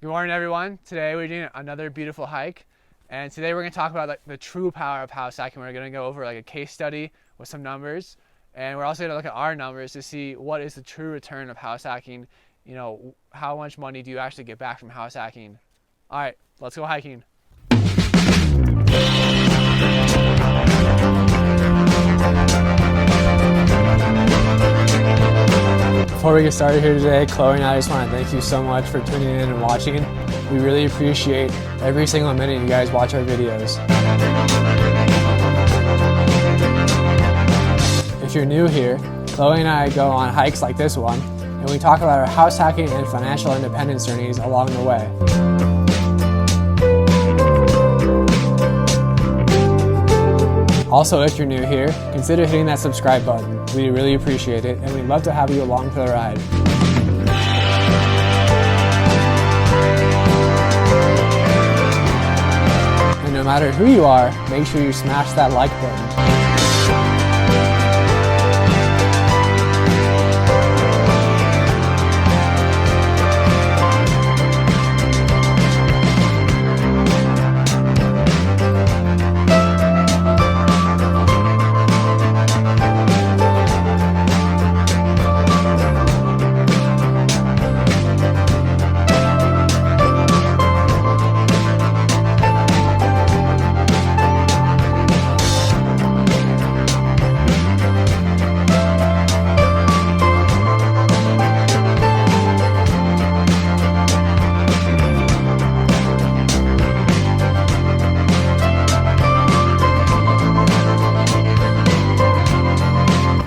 Good morning, everyone. Today we're doing another beautiful hike, and today we're going to talk about the true power of house hacking. We're going to go over a case study with some numbers, and we're also going to look at our numbers to see what is the true return of house hacking. You know, how much money do you actually get back from house hacking? All right, let's go hiking. Before we get started here today, Chloe and I just want to thank you so much for tuning in and watching. We really appreciate every single minute you guys watch our videos. If you're new here, Chloe and I go on hikes like this one, and we talk about our house hacking and financial independence journeys along the way. Also, if you're new here, consider hitting that subscribe button. We really appreciate it, and we'd love to have you along for the ride. And no matter who you are, make sure you smash that like button.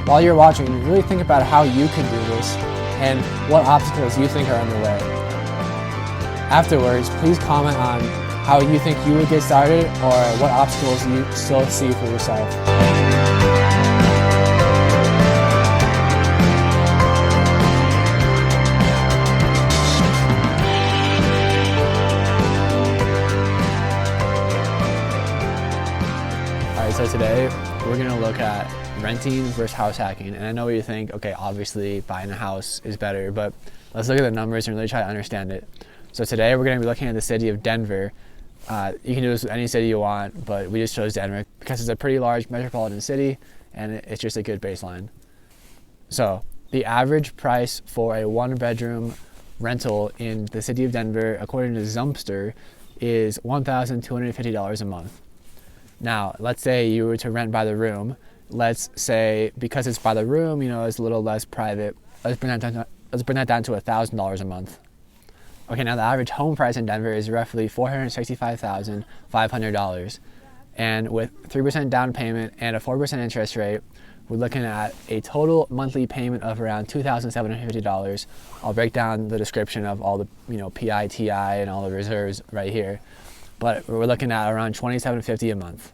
While you're watching, really think about how you can do this and what obstacles you think are in the way. Afterwards, please comment on how you think you would get started or what obstacles you still see for yourself. Alright, so today we're going to look at renting versus house hacking. And I know what you think, okay, obviously buying a house is better, but let's look at the numbers and really try to understand it. So today we're going to be looking at the city of Denver. You can do this with any city you want, but we just chose Denver because it's a pretty large metropolitan city and it's just a good baseline. So the average price for a one-bedroom rental in the city of Denver, according to Zumpster, is $1,250 a month. Now, let's say you were to rent by the room. Let's say because it's by the room, you know, it's a little less private. Let's bring that down to $1,000 a month. Okay, now the average home price in Denver is roughly $465,500, and with 3% down payment and a 4% interest rate, we're looking at a total monthly payment of around $2,750. I'll break down the description of all the, PI, TI, and all the reserves right here, but we're looking at around $2,750 a month.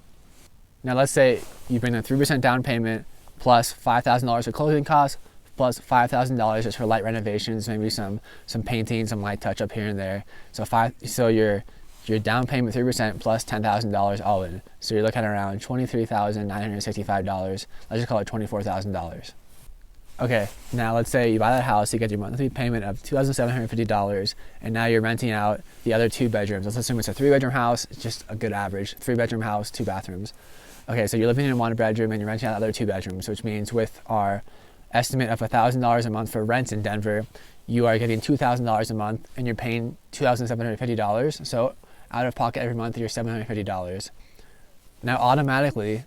Now let's say you bring a 3% down payment plus $5,000 for closing costs plus $5,000 just for light renovations, maybe some painting, some light touch up here and there. So your down payment 3% plus $10,000 all in. So you're looking at around $23,965. Let's just call it $24,000. Okay, now let's say you buy that house, you get your monthly payment of $2,750, and now you're renting out the other 2 bedrooms. Let's assume it's a 3-bedroom house, it's just a good average, 3-bedroom house, 2 bathrooms. Okay, so you're living in 1 bedroom and you're renting out the other 2 bedrooms, which means with our estimate of $1,000 a month for rent in Denver, you are getting $2,000 a month and you're paying $2,750. So out of pocket every month, you're $750. Now automatically,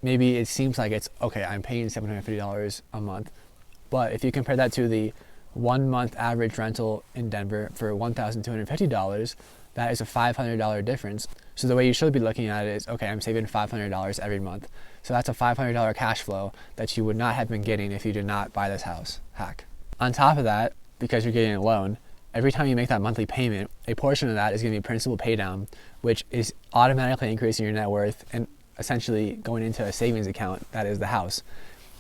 maybe it seems like it's, okay, I'm paying $750 a month. But if you compare that to the 1 month average rental in Denver for $1,250, that is a $500 difference. So the way you should be looking at it is, okay, I'm saving $500 every month. So that's a $500 cash flow that you would not have been getting if you did not buy this house hack. On top of that, because you're getting a loan, every time you make that monthly payment, a portion of that is going to be principal pay down, which is automatically increasing your net worth and essentially going into a savings account that is the house.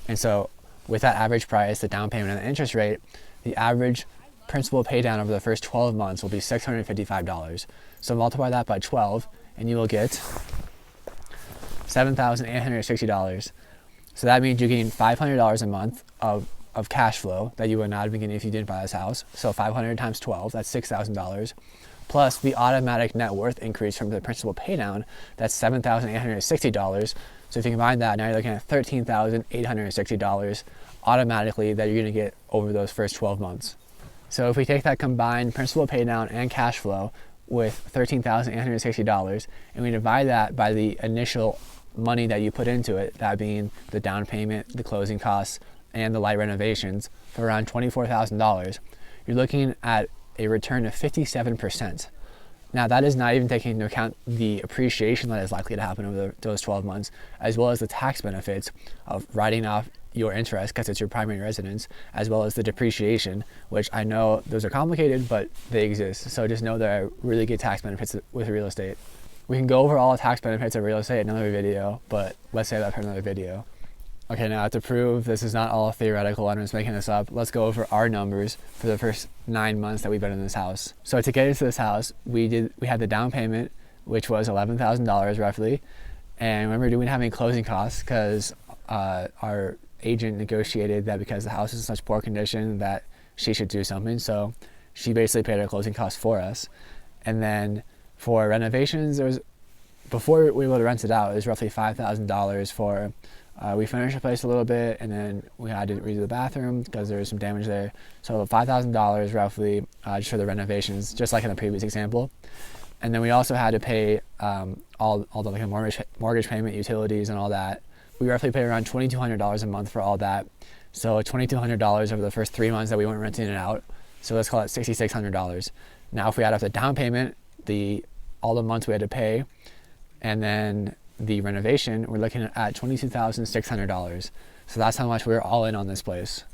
And so with that average price, the down payment and the interest rate, the average principal pay down over the first 12 months will be $655. So multiply that by 12 and you will get $7,860. So that means you're getting $500 a month of of cash flow that you would not have been getting if you didn't buy this house. So 500 times 12, that's $6,000. Plus the automatic net worth increase from the principal pay down, that's $7,860. So if you combine that, now you're looking at $13,860 automatically that you're gonna get over those first 12 months. So if we take that combined principal pay down and cash flow with $13,860 and we divide that by the initial money that you put into it, that being the down payment, the closing costs, and the light renovations, for around $24,000, you're looking at a return of 57%. Now that is not even taking into account the appreciation that is likely to happen over those 12 months, as well as the tax benefits of writing off your interest because it's your primary residence, as well as the depreciation, which I know those are complicated, but they exist. So just know there are really good tax benefits with real estate. We can go over all the tax benefits of real estate in another video, but let's save that for another video. Okay, now to prove this is not all theoretical and I'm just making this up, let's go over our numbers for the first 9 months that we've been in this house. So to get into this house, we had the down payment, which was $11,000 roughly, and remember, we didn't have any closing costs because our agent negotiated that because the house is in such poor condition that she should do something. So she basically paid our closing costs for us. And then for renovations, before we were able to rent it out, it was roughly $5,000 for. We finished the place a little bit, and then we had to redo the bathroom because there was some damage there. So $5,000 roughly just for the renovations, just like in the previous example. And then we also had to pay all the like mortgage payment, utilities, and all that. We roughly paid around $2,200 a month for all that. So $2,200 over the first 3 months that we weren't renting it out. So let's call it $6,600. Now, if we add up the down payment, all the months we had to pay, and then the renovation, we're looking at $22,600. So that's how much we were all in on this place.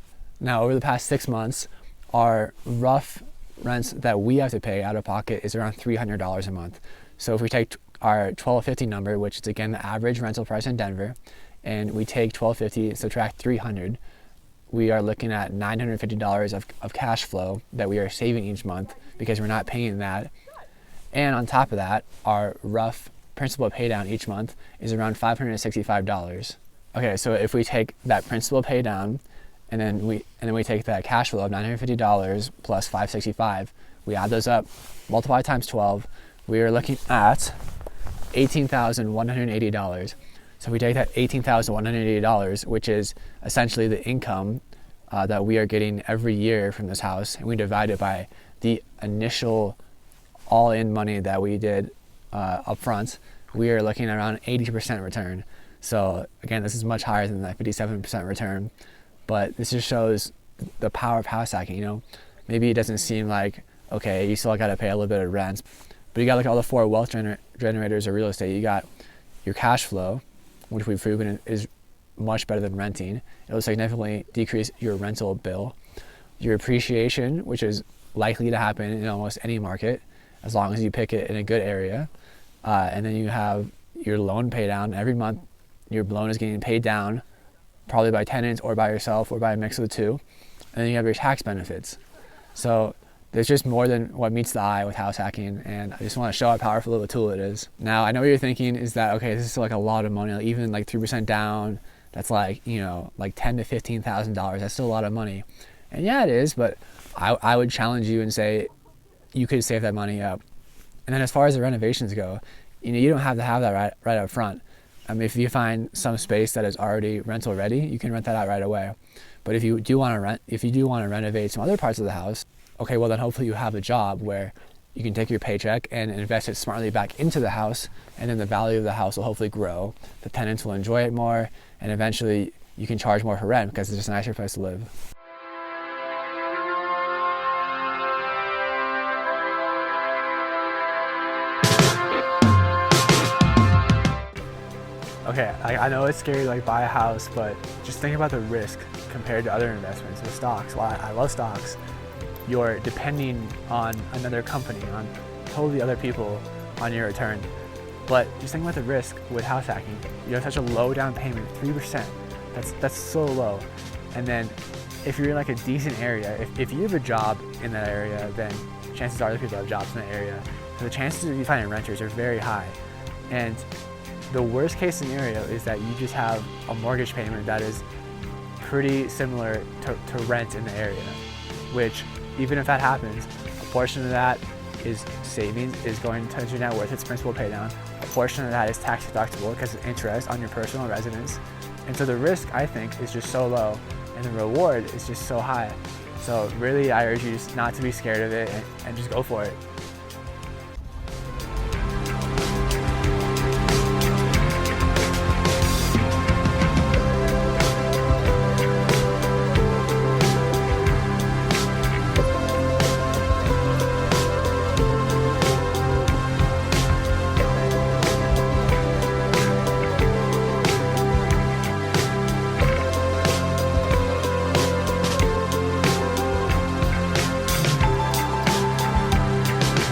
Now, over the past 6 months, our rough rents that we have to pay out of pocket is around $300 a month. So if we take our $1,250 number, which is again the average rental price in Denver, and we take $1,250, subtract $300, we are looking at $950 of cash flow that we are saving each month because we're not paying that. And on top of that, our rough principal pay down each month is around $565. Okay, so if we take that principal pay down and then we take that cash flow of $950 plus $565, we add those up, multiply times 12, we are looking at $18,180. So we take that $18,180, which is essentially the income that we are getting every year from this house, and we divide it by the initial all-in money that we did up front, we are looking at around 80% return. So again, this is much higher than that 57% return, but this just shows the power of house hacking. You know, maybe it doesn't seem like, okay, you still got to pay a little bit of rent, but you got like all the 4 wealth generators of real estate. You got your cash flow, which we've proven is much better than renting. It will significantly decrease your rental bill. Your appreciation, which is likely to happen in almost any market, as long as you pick it in a good area. And then you have your loan pay down. Every month your loan is getting paid down, probably by tenants or by yourself or by a mix of the two. And then you have your tax benefits. So there's just more than what meets the eye with house hacking, and I just want to show how powerful of a tool it is. Now, I know what you're thinking is that, okay, this is like a lot of money, like even like 3% down, that's like, you know, like $10,000 to $15,000. That's still a lot of money. And yeah, it is, but I would challenge you and say you could save that money up. And then as far as the renovations go, you know, you don't have to have that right up front. If you find some space that is already rental ready, you can rent that out right away. But if you do want to renovate some other parts of the house, okay, well then hopefully you have a job where you can take your paycheck and invest it smartly back into the house, and then the value of the house will hopefully grow. The tenants will enjoy it more, and eventually you can charge more for rent because it's just a nicer place to live. Okay, I know it's scary to like buy a house, but just think about the risk compared to other investments with stocks. While I love stocks, you're depending on another company, on totally other people on your return. But just think about the risk with house hacking. You have such a low down payment, 3%. That's so low. And then if you're in like a decent area, if you have a job in that area, then chances are other people have jobs in that area. So the chances of you finding renters are very high. And the worst case scenario is that you just have a mortgage payment that is pretty similar to rent in the area, which even if that happens, a portion of that is savings, is going to your net worth, it's principal pay down. A portion of that is tax deductible because it's interest on your personal residence. And so the risk, I think, is just so low and the reward is just so high. So really, I urge you just not to be scared of it and just go for it.